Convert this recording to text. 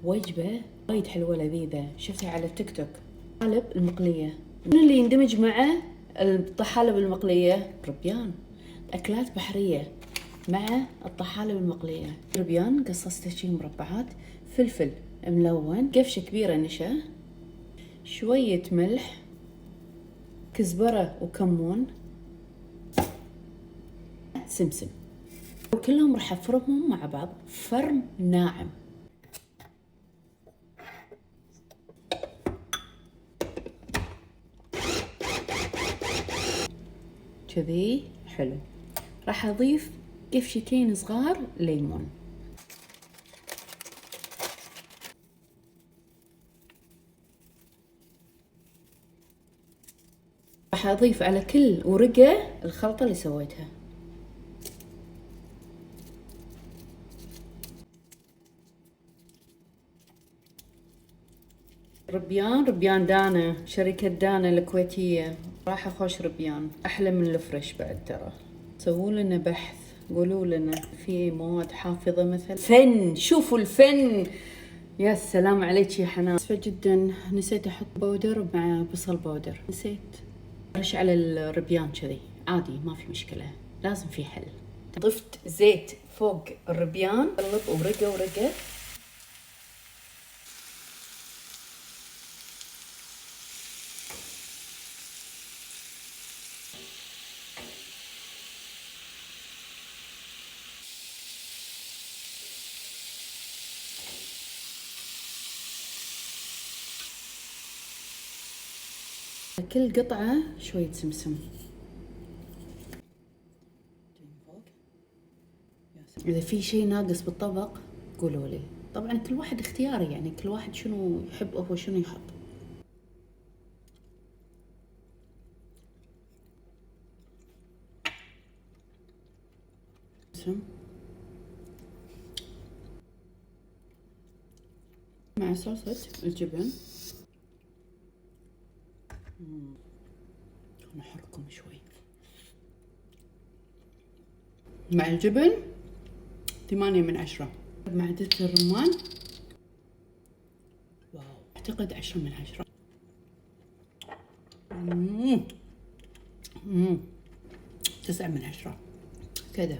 وجبة وايد حلوة لذيذة شفتها على التيك توك. الطحالب المقلية، من اللي يندمج مع الطحالب المقلية؟ ربيان. أكلات بحرية مع الطحالب المقلية. ربيان قصصته شي مربعات، فلفل ملون، قفشة كبيرة نشا، شوية ملح، كزبرة وكمون، سمسم، وكلهم راح افرمهم مع بعض فرم ناعم. كذي حلو. راح اضيف قفشتين صغار ليمون. راح اضيف على كل ورقة الخلطة اللي سويتها. ربيان دانا، شركة دانا الكويتية. راح اخوش ربيان احلى من الفريش بعد ترى. سووا لنا بحث، قولوا لنا في مواد حافظة مثلا. فن، شوفوا الفن. يا سلام عليك يا حنان. اسفة جدا نسيت احط بودر مع بصل بودر، نسيت. رش على الربيان كذي عادي ما في مشكلة، لازم في حل. ضفت زيت فوق الربيان، قلب ورقة ورقة. كل قطعة شوية سمسم. إذا في شيء ناقص بالطبق قولوا لي. طبعا كل واحد اختياري، يعني كل واحد شنو يحب هو شنو يحط. مع صلصة الجبن. أنا أحركم شوي. مع الجبن 8/10. مع دبس الرمان واو أعتقد 10/10. 9/10 كذا.